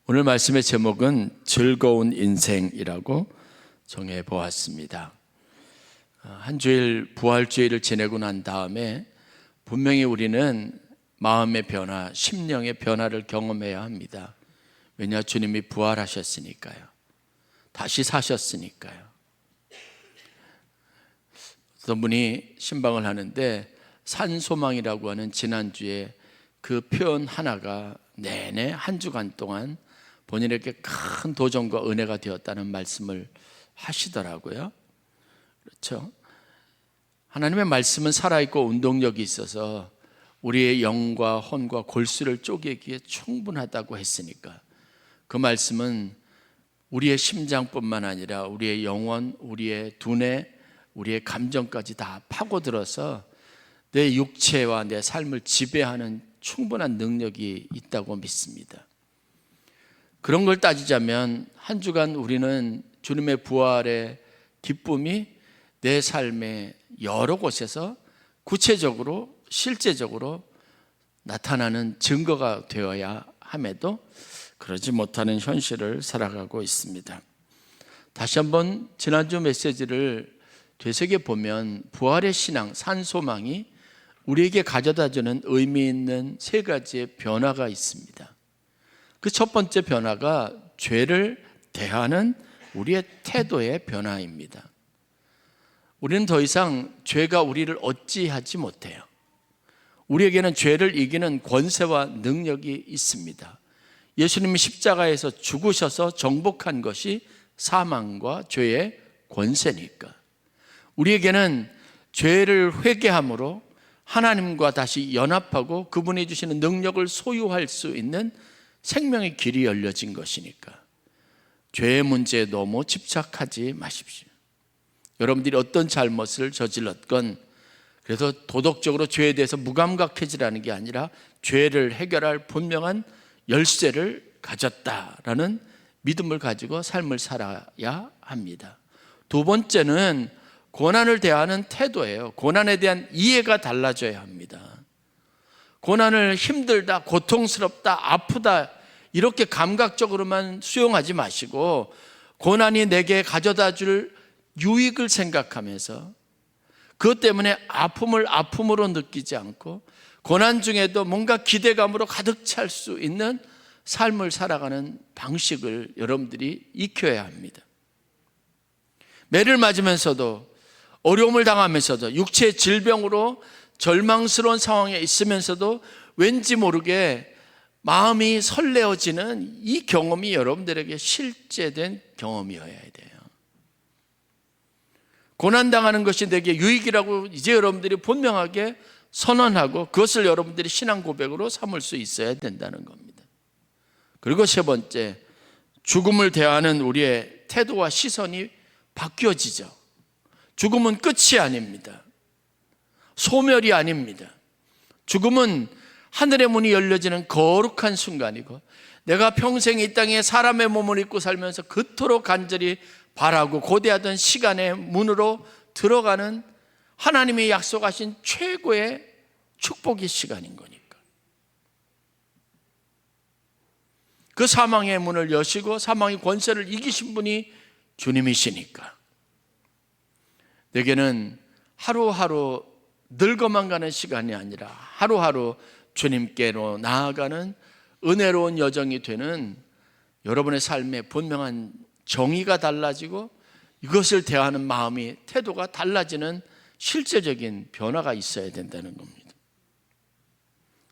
오늘 말씀의 제목은 즐거운 인생이라고 정해 보았습니다. 한 주일 부활주일을 지내고 난 다음에 분명히 우리는 마음의 변화, 심령의 변화를 경험해야 합니다. 왜냐, 주님이 부활하셨으니까요. 다시 사셨으니까요. 어떤 분이 신방을 하는데 산소망이라고 하는 지난주에 그 표현 하나가 내내 한 주간 동안 본인에게 큰 도전과 은혜가 되었다는 말씀을 하시더라고요. 그렇죠? 하나님의 말씀은 살아있고 운동력이 있어서 우리의 영과 혼과 골수를 쪼개기에 충분하다고 했으니까 그 말씀은 우리의 심장뿐만 아니라 우리의 영혼, 우리의 두뇌, 우리의 감정까지 다 파고들어서 내 육체와 내 삶을 지배하는 충분한 능력이 있다고 믿습니다. 그런 걸 따지자면 한 주간 우리는 주님의 부활의 기쁨이 내 삶의 여러 곳에서 구체적으로 실제적으로 나타나는 증거가 되어야 함에도 그러지 못하는 현실을 살아가고 있습니다. 다시 한번 지난주 메시지를 되새겨 보면 부활의 신앙, 산소망이 우리에게 가져다주는 의미 있는 세 가지의 변화가 있습니다. 그 첫 번째 변화가 죄를 대하는 우리의 태도의 변화입니다. 우리는 더 이상 죄가 우리를 어찌하지 못해요. 우리에게는 죄를 이기는 권세와 능력이 있습니다. 예수님이 십자가에서 죽으셔서 정복한 것이 사망과 죄의 권세니까. 우리에게는 죄를 회개함으로 하나님과 다시 연합하고 그분이 주시는 능력을 소유할 수 있는 생명의 길이 열려진 것이니까 죄의 문제에 너무 집착하지 마십시오. 여러분들이 어떤 잘못을 저질렀건 그래서 도덕적으로 죄에 대해서 무감각해지라는 게 아니라 죄를 해결할 분명한 열쇠를 가졌다라는 믿음을 가지고 삶을 살아야 합니다. 두 번째는 고난을 대하는 태도예요. 고난에 대한 이해가 달라져야 합니다. 고난을 힘들다, 고통스럽다, 아프다 이렇게 감각적으로만 수용하지 마시고 고난이 내게 가져다 줄 유익을 생각하면서 그것 때문에 아픔을 아픔으로 느끼지 않고 고난 중에도 뭔가 기대감으로 가득 찰 수 있는 삶을 살아가는 방식을 여러분들이 익혀야 합니다. 매를 맞으면서도 어려움을 당하면서도 육체의 질병으로 절망스러운 상황에 있으면서도 왠지 모르게 마음이 설레어지는 이 경험이 여러분들에게 실제된 경험이어야 돼요. 고난당하는 것이 내게 유익이라고 이제 여러분들이 분명하게 선언하고 그것을 여러분들이 신앙 고백으로 삼을 수 있어야 된다는 겁니다. 그리고 세 번째, 죽음을 대하는 우리의 태도와 시선이 바뀌어지죠. 죽음은 끝이 아닙니다. 소멸이 아닙니다. 죽음은 하늘의 문이 열려지는 거룩한 순간이고 내가 평생 이 땅에 사람의 몸을 입고 살면서 그토록 간절히 바라고 고대하던 시간의 문으로 들어가는 하나님이 약속하신 최고의 축복의 시간인 거니까. 그 사망의 문을 여시고 사망의 권세를 이기신 분이 주님이시니까 내게는 하루하루 늙어만 가는 시간이 아니라 하루하루 주님께로 나아가는 은혜로운 여정이 되는 여러분의 삶에 분명한 정의가 달라지고 이것을 대하는 마음이 태도가 달라지는 실제적인 변화가 있어야 된다는 겁니다.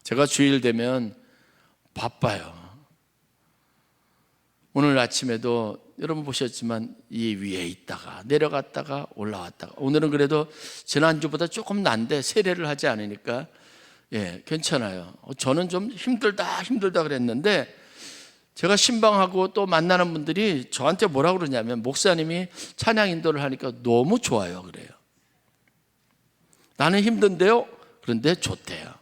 제가 주일 되면 바빠요. 오늘 아침에도 여러분 보셨지만 이 위에 있다가 내려갔다가 올라왔다가 오늘은 그래도 지난주보다 조금 난데 세례를 하지 않으니까 괜찮아요. 저는 좀 힘들다 그랬는데 제가 신방하고 또 만나는 분들이 저한테 뭐라 그러냐면 목사님이 찬양 인도를 하니까 너무 좋아요 그래요. 나는 힘든데요? 그런데 좋대요.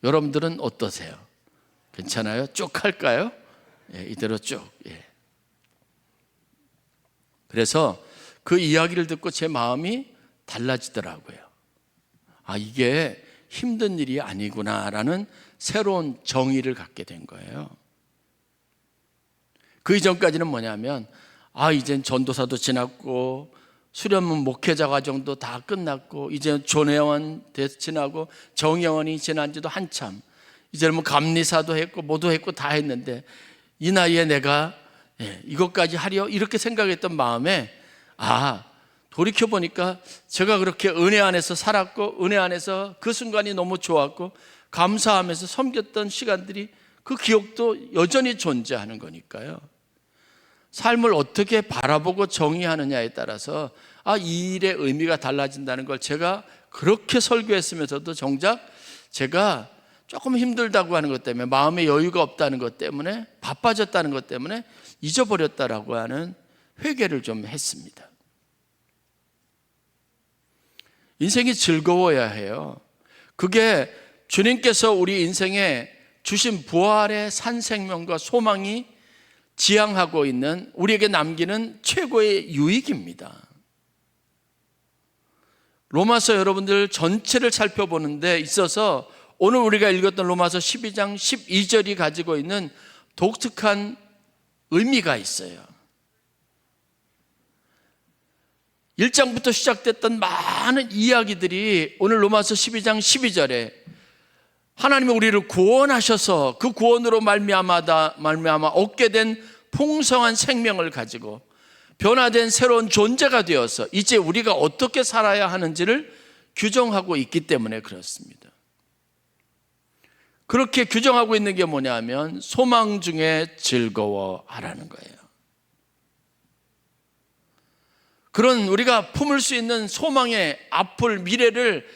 여러분들은 어떠세요? 괜찮아요? 쭉 할까요? 이대로 쭉. 그래서 그 이야기를 듣고 제 마음이 달라지더라고요. 아, 이게 힘든 일이 아니구나라는 새로운 정의를 갖게 된 거예요. 그 이전까지는 뭐냐면 이젠 전도사도 지났고 수련문 목회자 과정도 다 끝났고 이제 존회원 지나고 정회원이 지난 지도 한참, 이제는 뭐 감리사도 했고 뭐도 했고 다 했는데 이 나이에 내가 이것까지 하려 이렇게 생각했던 마음에 돌이켜보니까 제가 그렇게 은혜 안에서 살았고 은혜 안에서 그 순간이 너무 좋았고 감사하면서 섬겼던 시간들이 그 기억도 여전히 존재하는 거니까요. 삶을 어떻게 바라보고 정의하느냐에 따라서 이 일의 의미가 달라진다는 걸 제가 그렇게 설교했으면서도 정작 제가 조금 힘들다고 하는 것 때문에, 마음의 여유가 없다는 것 때문에, 바빠졌다는 것 때문에 잊어버렸다라고 하는 회개를 좀 했습니다. 인생이 즐거워야 해요. 그게 주님께서 우리 인생에 주신 부활의 산 생명과 소망이 지향하고 있는, 우리에게 남기는 최고의 유익입니다. 로마서 여러분들 전체를 살펴보는 데 있어서 오늘 우리가 읽었던 로마서 12장 12절이 가지고 있는 독특한 의미가 있어요. 1장부터 시작됐던 많은 이야기들이 오늘 로마서 12장 12절에 하나님이 우리를 구원하셔서 그 구원으로 말미암아 얻게 된 풍성한 생명을 가지고 변화된 새로운 존재가 되어서 이제 우리가 어떻게 살아야 하는지를 규정하고 있기 때문에 그렇습니다. 그렇게 규정하고 있는 게 뭐냐면 소망 중에 즐거워하라는 거예요. 그런 우리가 품을 수 있는 소망의 앞을, 미래를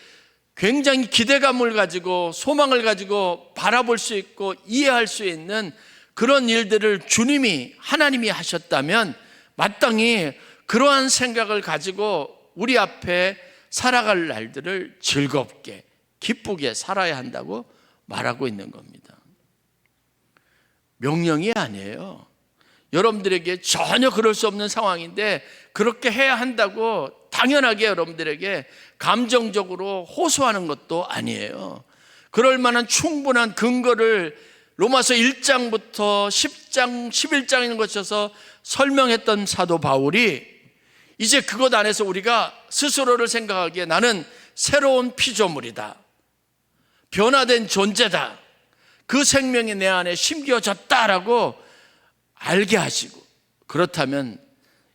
굉장히 기대감을 가지고 소망을 가지고 바라볼 수 있고 이해할 수 있는 그런 일들을 주님이, 하나님이 하셨다면 마땅히 그러한 생각을 가지고 우리 앞에 살아갈 날들을 즐겁게 기쁘게 살아야 한다고 말하고 있는 겁니다. 명령이 아니에요. 여러분들에게 전혀 그럴 수 없는 상황인데 그렇게 해야 한다고 당연하게 여러분들에게 감정적으로 호소하는 것도 아니에요. 그럴 만한 충분한 근거를 로마서 1장부터 10장, 11장에 거쳐서 설명했던 사도 바울이 이제 그것 안에서 우리가 스스로를 생각하기에 나는 새로운 피조물이다, 변화된 존재다, 그 생명이 내 안에 심겨졌다라고 알게 하시고, 그렇다면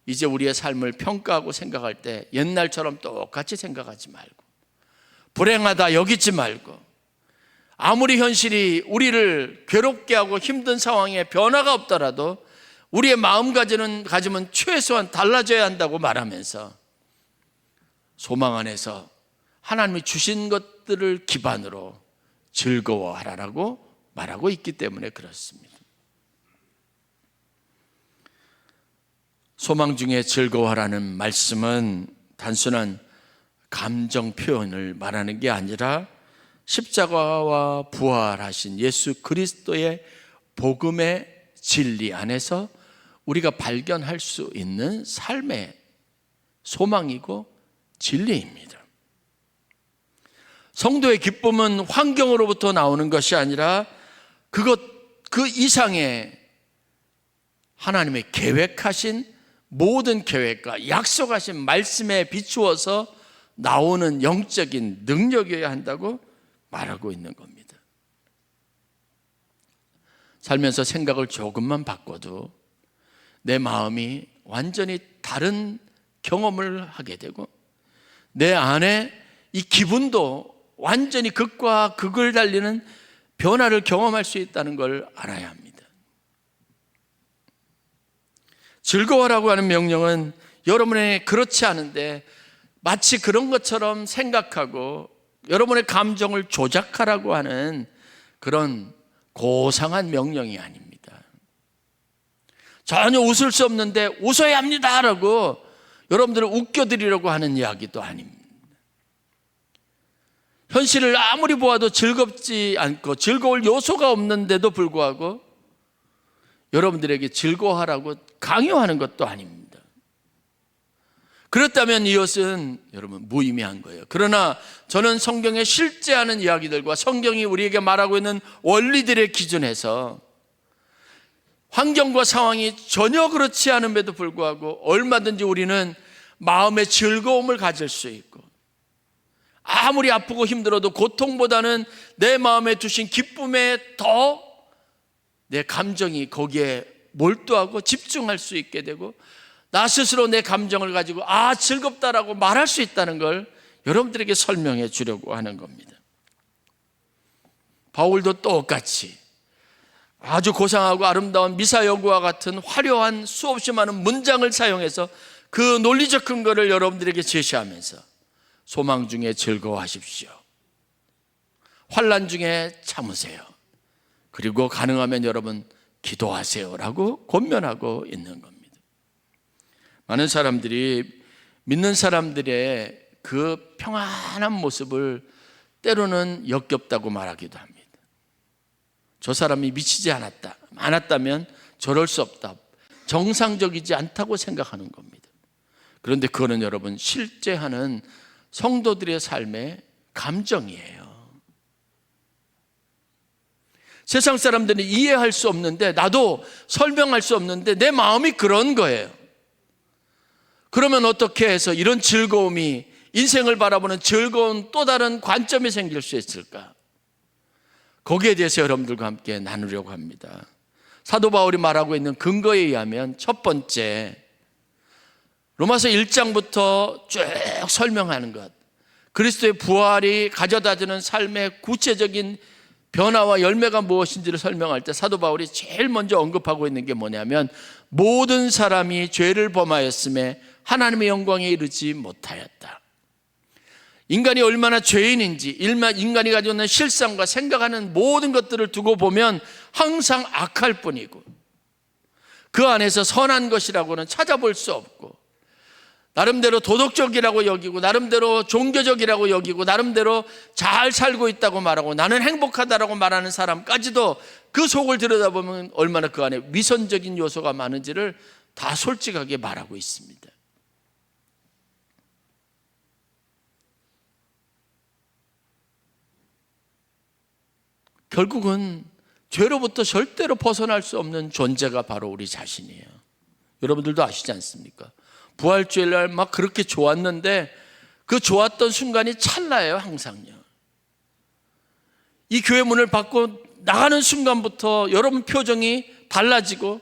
이제 우리의 삶을 평가하고 생각할 때 옛날처럼 똑같이 생각하지 말고, 불행하다 여기지 말고, 아무리 현실이 우리를 괴롭게 하고 힘든 상황에 변화가 없더라도 우리의 마음가짐은 최소한 달라져야 한다고 말하면서 소망 안에서 하나님이 주신 것들을 기반으로 즐거워하라고 말하고 있기 때문에 그렇습니다. 소망 중에 즐거워하라는 말씀은 단순한 감정 표현을 말하는 게 아니라 십자가와 부활하신 예수 그리스도의 복음의 진리 안에서 우리가 발견할 수 있는 삶의 소망이고 진리입니다. 성도의 기쁨은 환경으로부터 나오는 것이 아니라 그 이상의 하나님의 계획하신 모든 계획과 약속하신 말씀에 비추어서 나오는 영적인 능력이어야 한다고 말하고 있는 겁니다. 살면서 생각을 조금만 바꿔도 내 마음이 완전히 다른 경험을 하게 되고 내 안에 이 기분도 완전히 극과 극을 달리는 변화를 경험할 수 있다는 걸 알아야 합니다. 즐거워라고 하는 명령은 여러분의 그렇지 않은데 마치 그런 것처럼 생각하고 여러분의 감정을 조작하라고 하는 그런 고상한 명령이 아닙니다. 전혀 웃을 수 없는데 웃어야 합니다라고 여러분들을 웃겨드리려고 하는 이야기도 아닙니다. 현실을 아무리 보아도 즐겁지 않고 즐거울 요소가 없는데도 불구하고 여러분들에게 즐거워하라고 강요하는 것도 아닙니다. 그렇다면 이것은 여러분 무의미한 거예요. 그러나 저는 성경에 실제하는 이야기들과 성경이 우리에게 말하고 있는 원리들의 기준에서 환경과 상황이 전혀 그렇지 않음에도 불구하고 얼마든지 우리는 마음의 즐거움을 가질 수 있고, 아무리 아프고 힘들어도 고통보다는 내 마음에 두신 기쁨에 더 내 감정이 거기에 몰두하고 집중할 수 있게 되고, 나 스스로 내 감정을 가지고 즐겁다라고 말할 수 있다는 걸 여러분들에게 설명해 주려고 하는 겁니다. 바울도 똑같이 아주 고상하고 아름다운 미사여구와 같은 화려한 수없이 많은 문장을 사용해서 그 논리적 근거를 여러분들에게 제시하면서 소망 중에 즐거워하십시오, 환난 중에 참으세요, 그리고 가능하면 여러분 기도하세요라고 권면하고 있는 겁니다. 많은 사람들이 믿는 사람들의 그 평안한 모습을 때로는 역겹다고 말하기도 합니다. 저 사람이 미치지 않았다면 저럴 수 없다, 정상적이지 않다고 생각하는 겁니다. 그런데 그거는 여러분 실제 하는 성도들의 삶의 감정이에요. 세상 사람들은 이해할 수 없는데, 나도 설명할 수 없는데 내 마음이 그런 거예요. 그러면 어떻게 해서 이런 즐거움이, 인생을 바라보는 즐거운 또 다른 관점이 생길 수 있을까? 거기에 대해서 여러분들과 함께 나누려고 합니다. 사도 바울이 말하고 있는 근거에 의하면 첫 번째, 로마서 1장부터 쭉 설명하는 것, 그리스도의 부활이 가져다주는 삶의 구체적인 변화와 열매가 무엇인지를 설명할 때 사도 바울이 제일 먼저 언급하고 있는 게 뭐냐면, 모든 사람이 죄를 범하였음에 하나님의 영광에 이르지 못하였다. 인간이 얼마나 죄인인지, 인간이 가지고 있는 실상과 생각하는 모든 것들을 두고 보면 항상 악할 뿐이고, 그 안에서 선한 것이라고는 찾아볼 수 없고, 나름대로 도덕적이라고 여기고, 나름대로 종교적이라고 여기고, 나름대로 잘 살고 있다고 말하고, 나는 행복하다라고 말하는 사람까지도 그 속을 들여다보면 얼마나 그 안에 위선적인 요소가 많은지를 다 솔직하게 말하고 있습니다. 결국은 죄로부터 절대로 벗어날 수 없는 존재가 바로 우리 자신이에요. 여러분들도 아시지 않습니까? 부활주일날 막 그렇게 좋았는데 그 좋았던 순간이 찰나예요, 항상요. 이 교회 문을 받고 나가는 순간부터 여러분 표정이 달라지고,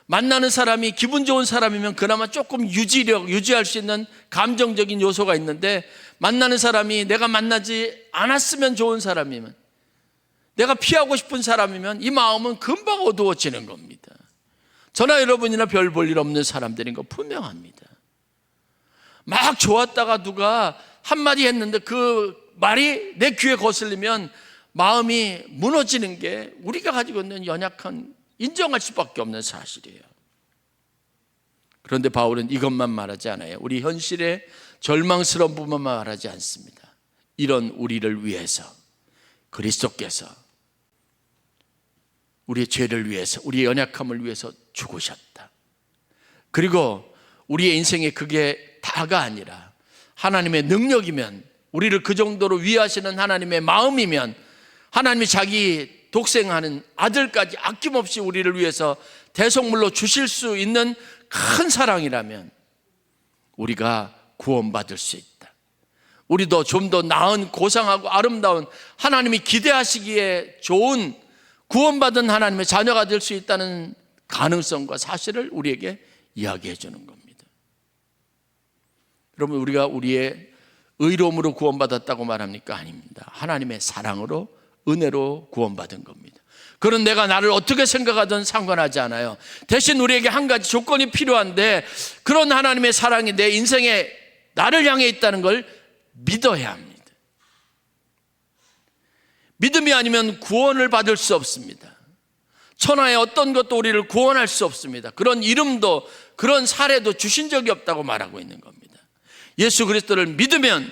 만나는 사람이 기분 좋은 사람이면 그나마 조금 유지할 수 있는 감정적인 요소가 있는데, 만나는 사람이 내가 만나지 않았으면 좋은 사람이면, 내가 피하고 싶은 사람이면 이 마음은 금방 어두워지는 겁니다. 저나 여러분이나 별 볼 일 없는 사람들인 거 분명합니다. 막 좋았다가 누가 한마디 했는데 그 말이 내 귀에 거슬리면 마음이 무너지는 게 우리가 가지고 있는 연약한, 인정할 수밖에 없는 사실이에요. 그런데 바울은 이것만 말하지 않아요. 우리 현실의 절망스러운 부분만 말하지 않습니다. 이런 우리를 위해서 그리스도께서 우리의 죄를 위해서, 우리의 연약함을 위해서 죽으셨다. 그리고 우리의 인생에 그게 다가 아니라 하나님의 능력이면, 우리를 그 정도로 위하시는 하나님의 마음이면, 하나님이 자기 독생하는 아들까지 아낌없이 우리를 위해서 대속물로 주실 수 있는 큰 사랑이라면 우리가 구원받을 수 있다. 우리도 좀 더 나은, 고상하고 아름다운, 하나님이 기대하시기에 좋은 구원받은 하나님의 자녀가 될 수 있다는 가능성과 사실을 우리에게 이야기해 주는 겁니다. 여러분, 우리가 우리의 의로움으로 구원받았다고 말합니까? 아닙니다. 하나님의 사랑으로, 은혜로 구원받은 겁니다. 그런 내가 나를 어떻게 생각하든 상관하지 않아요. 대신 우리에게 한 가지 조건이 필요한데, 그런 하나님의 사랑이 내 인생에 나를 향해 있다는 걸 믿어야 합니다. 믿음이 아니면 구원을 받을 수 없습니다. 천하의 어떤 것도 우리를 구원할 수 없습니다. 그런 이름도, 그런 사례도 주신 적이 없다고 말하고 있는 겁니다. 예수 그리스도를 믿으면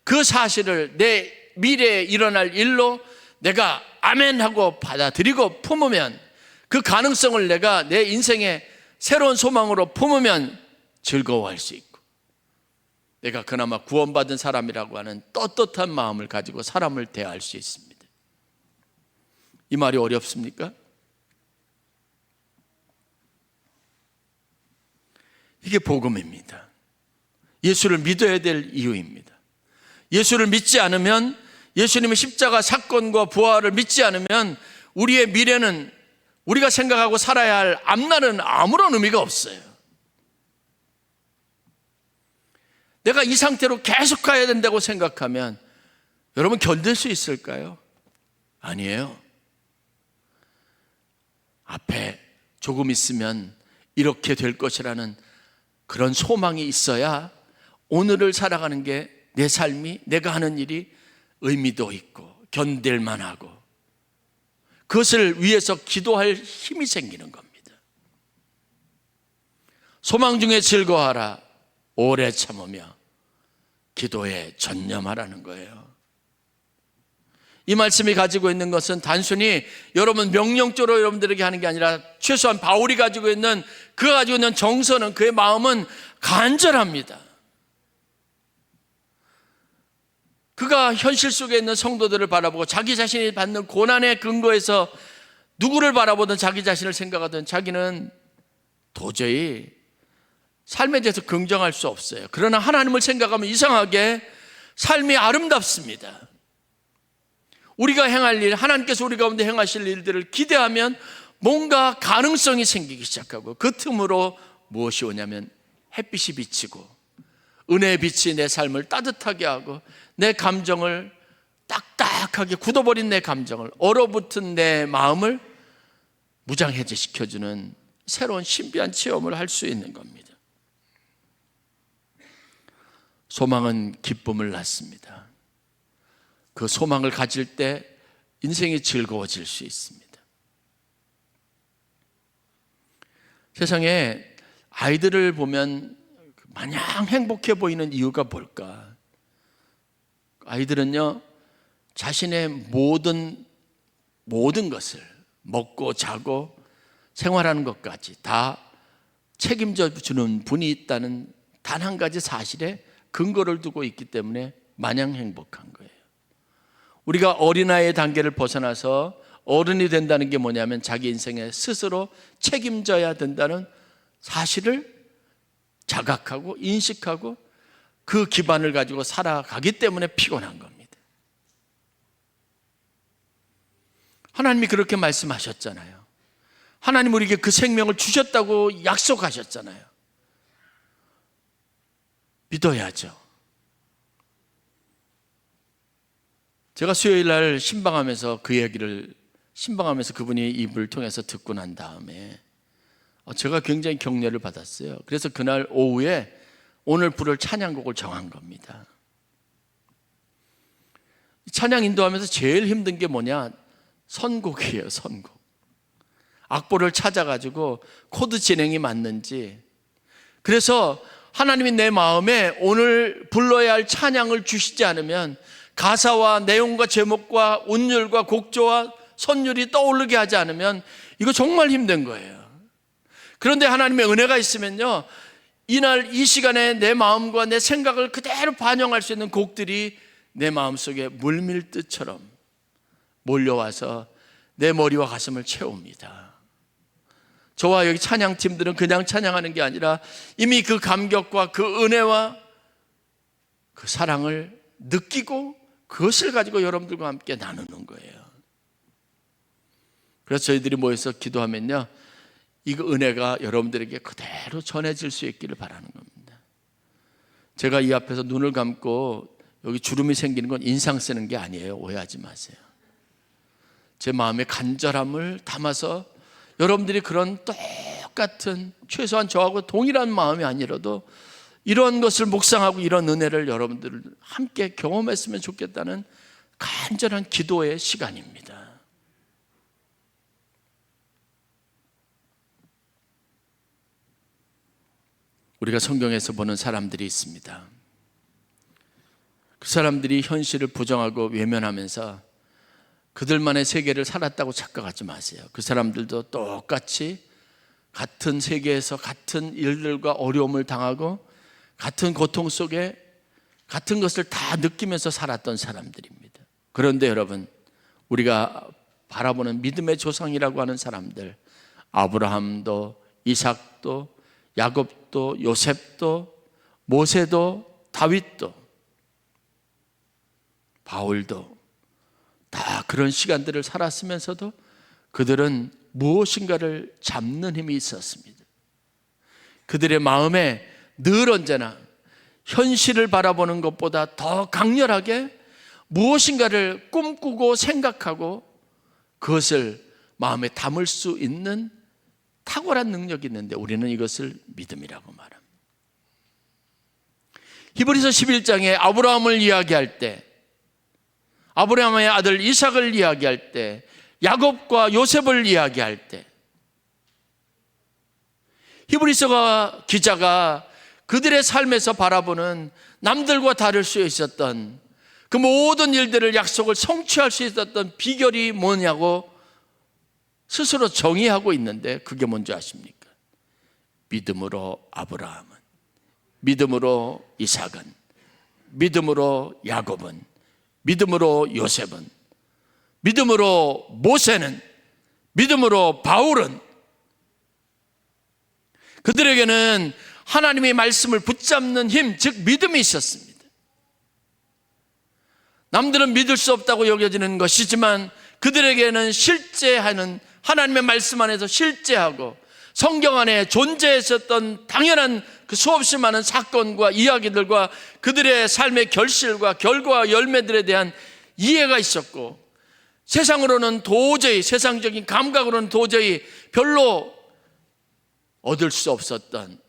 그 사실을 내 미래에 일어날 일로 내가 아멘하고 받아들이고 품으면, 그 가능성을 내가 내 인생의 새로운 소망으로 품으면 즐거워할 수 있고, 내가 그나마 구원받은 사람이라고 하는 떳떳한 마음을 가지고 사람을 대할 수 있습니다. 이 말이 어렵습니까? 이게 복음입니다. 예수를 믿어야 될 이유입니다. 예수를 믿지 않으면, 예수님의 십자가 사건과 부활을 믿지 않으면 우리의 미래는, 우리가 생각하고 살아야 할 앞날은 아무런 의미가 없어요. 내가 이 상태로 계속 가야 된다고 생각하면 여러분 견딜 수 있을까요? 아니에요. 앞에 조금 있으면 이렇게 될 것이라는 그런 소망이 있어야 오늘을 살아가는 게, 내 삶이, 내가 하는 일이 의미도 있고 견딜 만하고, 그것을 위해서 기도할 힘이 생기는 겁니다. 소망 중에 즐거워하라, 오래 참으며 기도에 전념하라는 거예요. 이 말씀이 가지고 있는 것은 단순히 여러분 명령적으로 여러분들에게 하는 게 아니라, 최소한 바울이 가지고 있는, 그가 가지고 있는 정서는, 그의 마음은 간절합니다. 그가 현실 속에 있는 성도들을 바라보고 자기 자신이 받는 고난의 근거에서 누구를 바라보든 자기 자신을 생각하든 자기는 도저히 삶에 대해서 긍정할 수 없어요. 그러나 하나님을 생각하면 이상하게 삶이 아름답습니다. 우리가 행할 일, 하나님께서 우리 가운데 행하실 일들을 기대하면 뭔가 가능성이 생기기 시작하고, 그 틈으로 무엇이 오냐면 햇빛이 비치고 은혜의 빛이 내 삶을 따뜻하게 하고, 내 감정을 딱딱하게 굳어버린 내 감정을, 얼어붙은 내 마음을 무장해제시켜주는 새로운 신비한 체험을 할 수 있는 겁니다. 소망은 기쁨을 낳습니다. 그 소망을 가질 때 인생이 즐거워질 수 있습니다. 세상에 아이들을 보면 마냥 행복해 보이는 이유가 뭘까? 아이들은요, 자신의 모든 것을, 먹고 자고 생활하는 것까지 다 책임져 주는 분이 있다는 단 한 가지 사실에 근거를 두고 있기 때문에 마냥 행복한 거예요. 우리가 어린아이의 단계를 벗어나서 어른이 된다는 게 뭐냐면, 자기 인생에 스스로 책임져야 된다는 사실을 자각하고 인식하고 그 기반을 가지고 살아가기 때문에 피곤한 겁니다. 하나님이 그렇게 말씀하셨잖아요. 하나님 우리에게 그 생명을 주셨다고 약속하셨잖아요. 믿어야죠. 제가 수요일 날 신방하면서 그 얘기를, 신방하면서 그분이 입을 통해서 듣고 난 다음에 제가 굉장히 격려를 받았어요. 그래서 그날 오후에 오늘 부를 찬양곡을 정한 겁니다. 찬양 인도하면서 제일 힘든 게 뭐냐? 선곡이에요. 선곡. 악보를 찾아가지고 코드 진행이 맞는지. 그래서 하나님이 내 마음에 오늘 불러야 할 찬양을 주시지 않으면, 가사와 내용과 제목과 운율과 곡조와 선율이 떠오르게 하지 않으면 이거 정말 힘든 거예요. 그런데 하나님의 은혜가 있으면요, 이날 이 시간에 내 마음과 내 생각을 그대로 반영할 수 있는 곡들이 내 마음속에 물밀듯처럼 몰려와서 내 머리와 가슴을 채웁니다. 저와 여기 찬양팀들은 그냥 찬양하는 게 아니라 이미 그 감격과 그 은혜와 그 사랑을 느끼고 그것을 가지고 여러분들과 함께 나누는 거예요. 그래서 저희들이 모여서 기도하면요, 이 은혜가 여러분들에게 그대로 전해질 수 있기를 바라는 겁니다. 제가 이 앞에서 눈을 감고 여기 주름이 생기는 건 인상 쓰는 게 아니에요. 오해하지 마세요. 제 마음의 간절함을 담아서 여러분들이 그런 똑같은, 최소한 저하고 동일한 마음이 아니라도 이런 것을 묵상하고 이런 은혜를 여러분들 함께 경험했으면 좋겠다는 간절한 기도의 시간입니다. 우리가 성경에서 보는 사람들이 있습니다. 그 사람들이 현실을 부정하고 외면하면서 그들만의 세계를 살았다고 착각하지 마세요. 그 사람들도 똑같이 같은 세계에서 같은 일들과 어려움을 당하고 같은 고통 속에 같은 것을 다 느끼면서 살았던 사람들입니다. 그런데 여러분, 우리가 바라보는 믿음의 조상이라고 하는 사람들, 아브라함도 이삭도 야곱도 요셉도 모세도 다윗도 바울도 다 그런 시간들을 살았으면서도 그들은 무엇인가를 잡는 힘이 있었습니다. 그들의 마음에 늘 언제나 현실을 바라보는 것보다 더 강렬하게 무엇인가를 꿈꾸고 생각하고 그것을 마음에 담을 수 있는 탁월한 능력이 있는데 우리는 이것을 믿음이라고 말합니다. 히브리서 11장에 아브라함을 이야기할 때, 아브라함의 아들 이삭을 이야기할 때, 야곱과 요셉을 이야기할 때, 히브리서 기자가 그들의 삶에서 바라보는 남들과 다를 수 있었던 그 모든 일들을 약속을 성취할 수 있었던 비결이 뭐냐고 스스로 정의하고 있는데 그게 뭔지 아십니까? 믿음으로 아브라함은, 믿음으로 이삭은, 믿음으로 야곱은, 믿음으로 요셉은, 믿음으로 모세는, 믿음으로 바울은 그들에게는 하나님의 말씀을 붙잡는 힘, 즉 믿음이 있었습니다. 남들은 믿을 수 없다고 여겨지는 것이지만 그들에게는 실제하는 하나님의 말씀 안에서 실제하고 성경 안에 존재했었던 당연한 그 수없이 많은 사건과 이야기들과 그들의 삶의 결실과 결과와 열매들에 대한 이해가 있었고, 세상으로는 도저히, 세상적인 감각으로는 도저히 별로 얻을 수 없었던,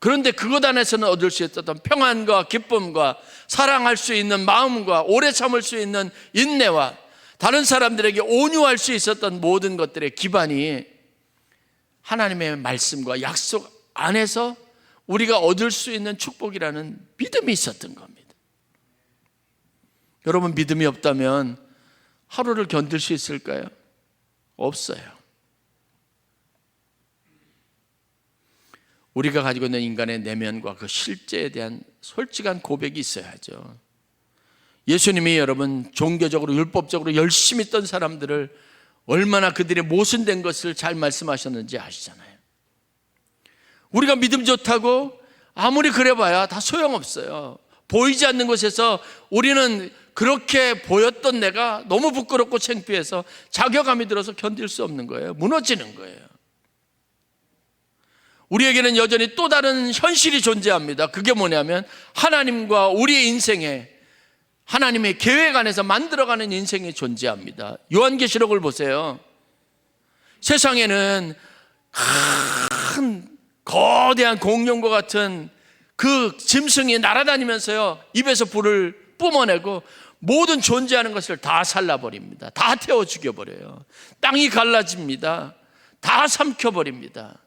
그런데 그것 안에서는 얻을 수 있었던 평안과 기쁨과 사랑할 수 있는 마음과 오래 참을 수 있는 인내와 다른 사람들에게 온유할 수 있었던 모든 것들의 기반이 하나님의 말씀과 약속 안에서 우리가 얻을 수 있는 축복이라는 믿음이 있었던 겁니다. 여러분, 믿음이 없다면 하루를 견딜 수 있을까요? 없어요. 우리가 가지고 있는 인간의 내면과 그 실제에 대한 솔직한 고백이 있어야죠. 예수님이 여러분 종교적으로 율법적으로 열심히 있던 사람들을 얼마나 그들의 모순된 것을 잘 말씀하셨는지 아시잖아요. 우리가 믿음 좋다고 아무리 그래봐야 다 소용없어요. 보이지 않는 곳에서 우리는 그렇게 보였던 내가 너무 부끄럽고 창피해서 자괴감이 들어서 견딜 수 없는 거예요. 무너지는 거예요. 우리에게는 여전히 또 다른 현실이 존재합니다. 그게 뭐냐면 하나님과 우리의 인생에 하나님의 계획 안에서 만들어가는 인생이 존재합니다. 요한계시록을 보세요. 세상에는 큰 거대한 공룡과 같은 그 짐승이 날아다니면서요 입에서 불을 뿜어내고 모든 존재하는 것을 다 살라버립니다. 다 태워 죽여버려요. 땅이 갈라집니다. 다 삼켜버립니다.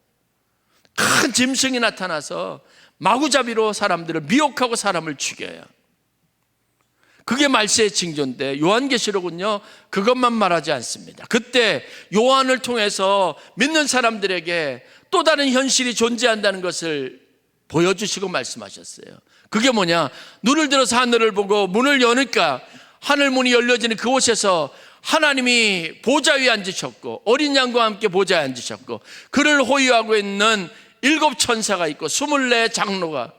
큰 짐승이 나타나서 마구잡이로 사람들을 미혹하고 사람을 죽여요. 그게 말세의 징조인데 요한계시록은요 그것만 말하지 않습니다. 그때 요한을 통해서 믿는 사람들에게 또 다른 현실이 존재한다는 것을 보여주시고 말씀하셨어요. 그게 뭐냐? 눈을 들어서 하늘을 보고 문을 여니까 하늘 문이 열려지는 그곳에서 하나님이 보좌 위에 앉으셨고 어린 양과 함께 보좌에 앉으셨고 그를 호위하고 있는 7 천사가 있고 24 장로가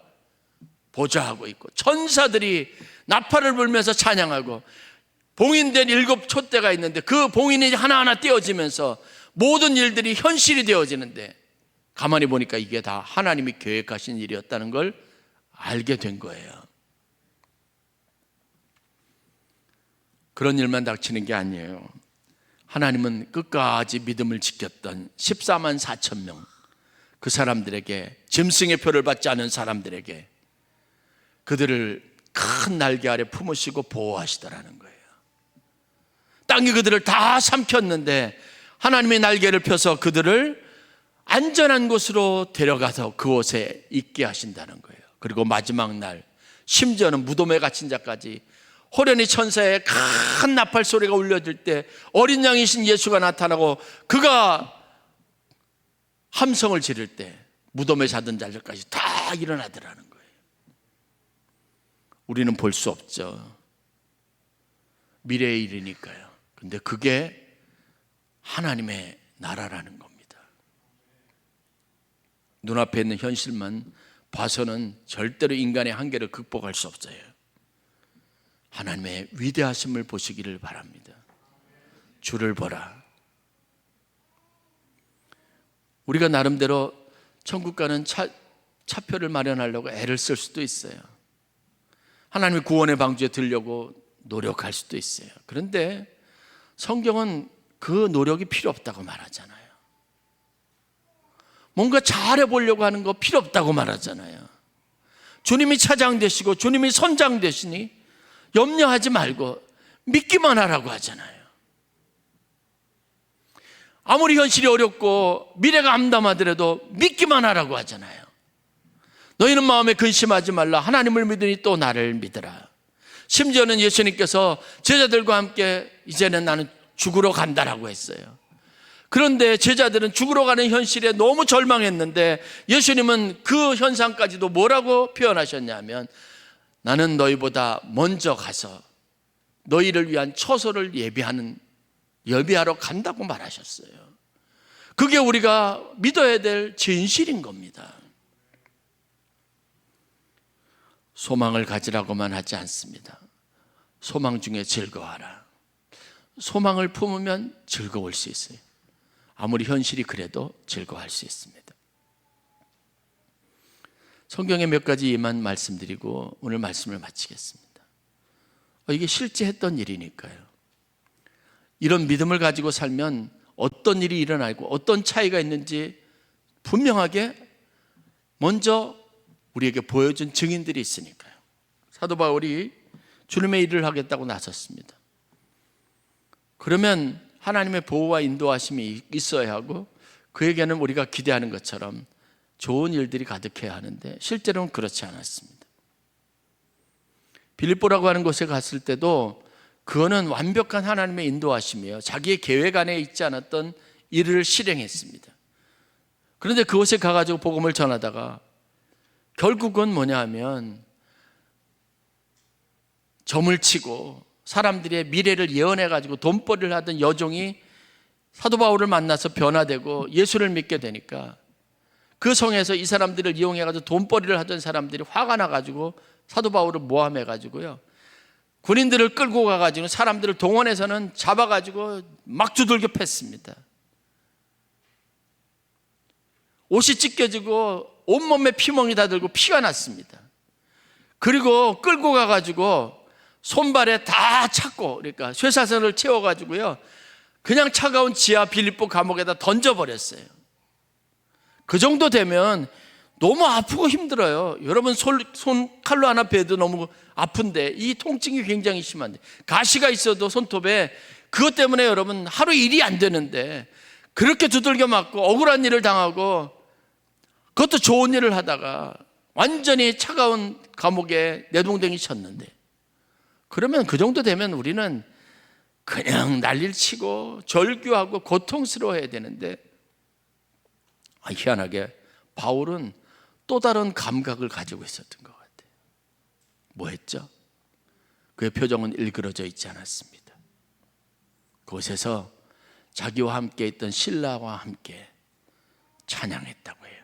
보좌하고 있고 천사들이 나팔을 불면서 찬양하고 봉인된 7 촛대가 있는데 그 봉인이 하나하나 떼어지면서 모든 일들이 현실이 되어지는데 가만히 보니까 이게 다 하나님이 계획하신 일이었다는 걸 알게 된 거예요. 그런 일만 닥치는 게 아니에요. 하나님은 끝까지 믿음을 지켰던 14만 4천 명 그 사람들에게 짐승의 표를 받지 않은 사람들에게 그들을 큰 날개 아래 품으시고 보호하시더라는 거예요. 땅이 그들을 다 삼켰는데 하나님의 날개를 펴서 그들을 안전한 곳으로 데려가서 그곳에 있게 하신다는 거예요. 그리고 마지막 날 심지어는 무덤에 갇힌 자까지 호련히 천사의 큰 나팔 소리가 울려질 때 어린 양이신 예수가 나타나고 그가 함성을 지를 때 무덤에 자던 자들까지 다 일어나더라는 거예요. 우리는 볼 수 없죠. 미래의 일이니까요. 근데 그게 하나님의 나라라는 겁니다. 눈앞에 있는 현실만 봐서는 절대로 인간의 한계를 극복할 수 없어요. 하나님의 위대하심을 보시기를 바랍니다. 주를 보라. 우리가 나름대로 천국 가는 차표를 마련하려고 애를 쓸 수도 있어요. 하나님의 구원의 방주에 들려고 노력할 수도 있어요. 그런데 성경은 그 노력이 필요 없다고 말하잖아요. 뭔가 잘해보려고 하는 거 필요 없다고 말하잖아요. 주님이 차장 되시고 주님이 선장 되시니 염려하지 말고 믿기만 하라고 하잖아요. 아무리 현실이 어렵고 미래가 암담하더라도 믿기만 하라고 하잖아요. 너희는 마음에 근심하지 말라. 하나님을 믿으니 또 나를 믿으라. 심지어는 예수님께서 제자들과 함께 이제는 나는 죽으러 간다라고 했어요. 그런데 제자들은 죽으러 가는 현실에 너무 절망했는데 예수님은 그 현상까지도 뭐라고 표현하셨냐면 나는 너희보다 먼저 가서 너희를 위한 처소를 예비하러 간다고 말하셨어요. 그게 우리가 믿어야 될 진실인 겁니다. 소망을 가지라고만 하지 않습니다. 소망 중에 즐거워하라. 소망을 품으면 즐거울 수 있어요. 아무리 현실이 그래도 즐거워할 수 있습니다. 성경에 몇 가지만 말씀드리고 오늘 말씀을 마치겠습니다. 이게 실제 했던 일이니까요. 이런 믿음을 가지고 살면 어떤 일이 일어나고 어떤 차이가 있는지 분명하게 먼저 우리에게 보여준 증인들이 있으니까요. 사도 바울이 주님의 일을 하겠다고 나섰습니다. 그러면 하나님의 보호와 인도하심이 있어야 하고 그에게는 우리가 기대하는 것처럼 좋은 일들이 가득해야 하는데 실제로는 그렇지 않았습니다. 빌립보라고 하는 곳에 갔을 때도 그거는 완벽한 하나님의 인도하심이에요. 자기의 계획 안에 있지 않았던 일을 실행했습니다. 그런데 그곳에 가가지고 복음을 전하다가 결국은 뭐냐 하면 점을 치고 사람들의 미래를 예언해가지고 돈벌이를 하던 여종이 사도 바울을 만나서 변화되고 예수를 믿게 되니까 그 성에서 이 사람들을 이용해가지고 돈벌이를 하던 사람들이 화가 나가지고 사도 바울을 모함해가지고요 군인들을 끌고 가가지고 사람들을 동원해서는 잡아가지고 막 두들겨 팼습니다. 옷이 찢겨지고 온몸에 피멍이 다 들고 피가 났습니다. 그리고 끌고 가가지고 손발에 다 찼고 그러니까 쇠사슬을 채워가지고요 그냥 차가운 지하 빌립보 감옥에다 던져버렸어요. 그 정도 되면 너무 아프고 힘들어요. 여러분 손 칼로 하나 베도 너무 아픈데 이 통증이 굉장히 심한데 가시가 있어도 손톱에 그것 때문에 여러분 하루 일이 안 되는데 그렇게 두들겨 맞고 억울한 일을 당하고 그것도 좋은 일을 하다가 완전히 차가운 감옥에 내동댕이 쳤는데 그러면 그 정도 되면 우리는 그냥 난리를 치고 절규하고 고통스러워해야 되는데 희한하게 바울은 또 다른 감각을 가지고 있었던 것 같아요. 뭐 했죠? 그의 표정은 일그러져 있지 않았습니다. 그곳에서 자기와 함께 있던 신라와 함께 찬양했다고 해요.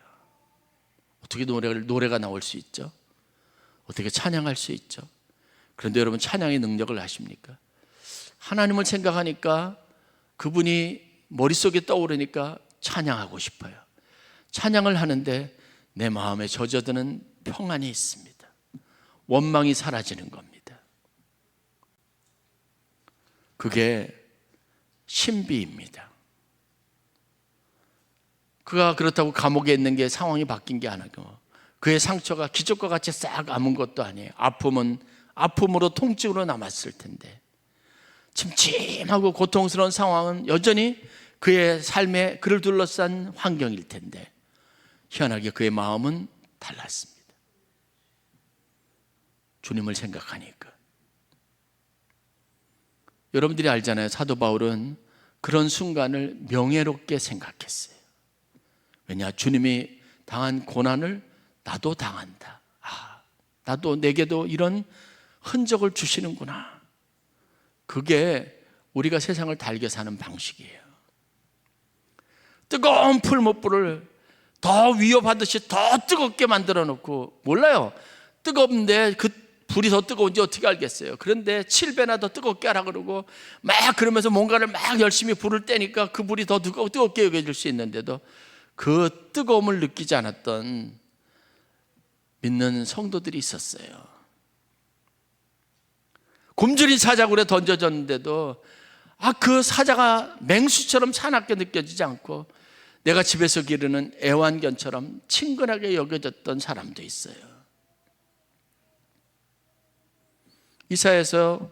어떻게 노래가 나올 수 있죠? 어떻게 찬양할 수 있죠? 그런데 여러분 찬양의 능력을 아십니까? 하나님을 생각하니까 그분이 머릿속에 떠오르니까 찬양하고 싶어요. 찬양을 하는데 내 마음에 젖어드는 평안이 있습니다. 원망이 사라지는 겁니다. 그게 신비입니다. 그가 그렇다고 감옥에 있는 게 상황이 바뀐 게 아니고 그의 상처가 기적과 같이 싹 아문 것도 아니에요. 아픔은 아픔으로 통증으로 남았을 텐데 침침하고 고통스러운 상황은 여전히 그의 삶에 그를 둘러싼 환경일 텐데 희한하게 그의 마음은 달랐습니다. 주님을 생각하니까. 여러분들이 알잖아요. 사도 바울은 그런 순간을 명예롭게 생각했어요. 왜냐? 주님이 당한 고난을 나도 당한다. 나도 내게도 이런 흔적을 주시는구나. 그게 우리가 세상을 달게 사는 방식이에요. 뜨거운 풀못불을 더 위협하듯이 더 뜨겁게 만들어 놓고, 몰라요. 뜨겁는데 그 불이 더 뜨거운지 어떻게 알겠어요. 그런데 7배나 더 뜨겁게 하라 그러고 막 그러면서 뭔가를 막 열심히 불을 떼니까 그 불이 더 뜨겁게 여겨질 수 있는데도 그 뜨거움을 느끼지 않았던 믿는 성도들이 있었어요. 굶주린 사자굴에 던져졌는데도 그 사자가 맹수처럼 사납게 느껴지지 않고 내가 집에서 기르는 애완견처럼 친근하게 여겨졌던 사람도 있어요. 이사야에서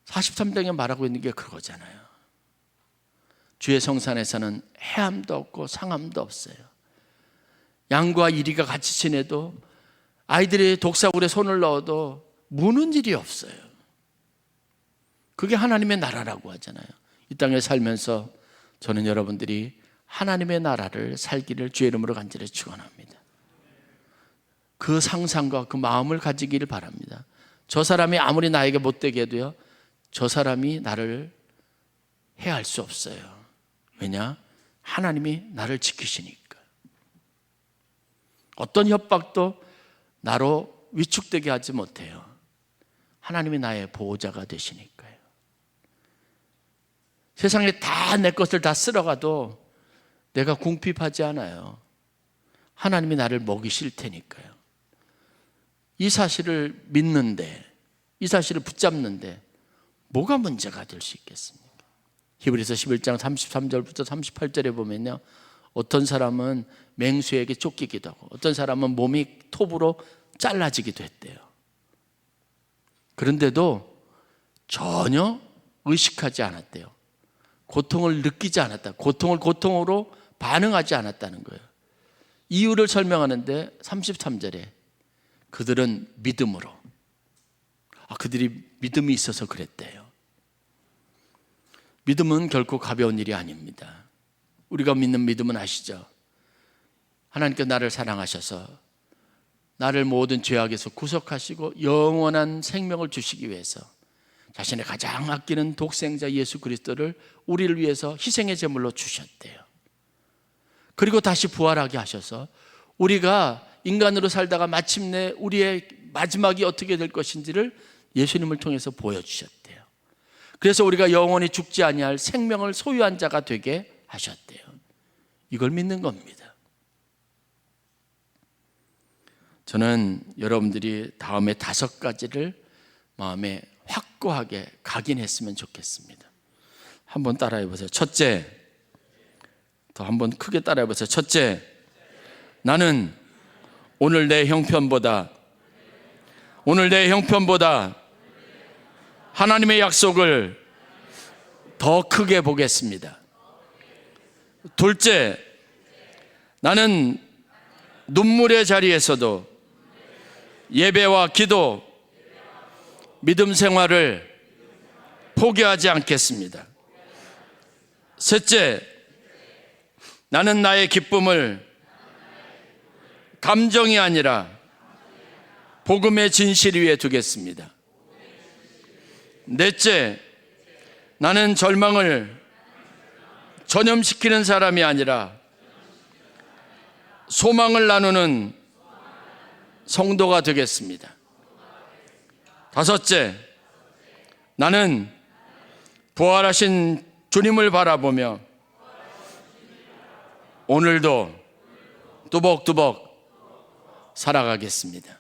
43장에 말하고 있는 게 그거잖아요. 주의 성산에서는 해함도 없고 상함도 없어요. 양과 이리가 같이 지내도 아이들이 독사굴에 손을 넣어도 무는 일이 없어요. 그게 하나님의 나라라고 하잖아요. 이 땅에 살면서 저는 여러분들이 하나님의 나라를 살기를 주의 이름으로 간절히 축원합니다. 그 상상과 그 마음을 가지기를 바랍니다. 저 사람이 아무리 나에게 못되게 해도요, 저 사람이 나를 해할 수 없어요. 왜냐? 하나님이 나를 지키시니까. 어떤 협박도 나로 위축되게 하지 못해요. 하나님이 나의 보호자가 되시니까요. 세상에 다 내 것을 다 쓸어가도 내가 궁핍하지 않아요. 하나님이 나를 먹이실 테니까요. 이 사실을 믿는데, 이 사실을 붙잡는데 뭐가 문제가 될 수 있겠습니까? 히브리서 11장 33절부터 38절에 보면요, 어떤 사람은 맹수에게 쫓기기도 하고 어떤 사람은 몸이 톱으로 잘라지기도 했대요. 그런데도 전혀 의식하지 않았대요. 고통을 느끼지 않았다. 고통을 고통으로 반응하지 않았다는 거예요. 이유를 설명하는데 33절에 그들은 믿음으로, 그들이 믿음이 있어서 그랬대요. 믿음은 결코 가벼운 일이 아닙니다. 우리가 믿는 믿음은 아시죠? 하나님께서 나를 사랑하셔서 나를 모든 죄악에서 구속하시고 영원한 생명을 주시기 위해서 자신의 가장 아끼는 독생자 예수 그리스도를 우리를 위해서 희생의 제물로 주셨대요. 그리고 다시 부활하게 하셔서 우리가 인간으로 살다가 마침내 우리의 마지막이 어떻게 될 것인지를 예수님을 통해서 보여주셨대요. 그래서 우리가 영원히 죽지 아니할 생명을 소유한 자가 되게 하셨대요. 이걸 믿는 겁니다. 저는 여러분들이 다음에 5가지를 마음에 확고하게 각인했으면 좋겠습니다. 한번 따라해 보세요. 첫째, 더 한번 크게 따라해 보세요. 첫째, 나는 오늘 내 형편보다 하나님의 약속을 더 크게 보겠습니다. 둘째, 나는 눈물의 자리에서도 예배와 기도, 믿음 생활을 포기하지 않겠습니다. 셋째, 나는 나의 기쁨을 감정이 아니라 복음의 진실 위에 두겠습니다. 넷째, 나는 절망을 전염시키는 사람이 아니라 소망을 나누는 성도가 되겠습니다. 다섯째, 나는 부활하신 주님을 바라보며 오늘도 뚜벅뚜벅 살아가겠습니다.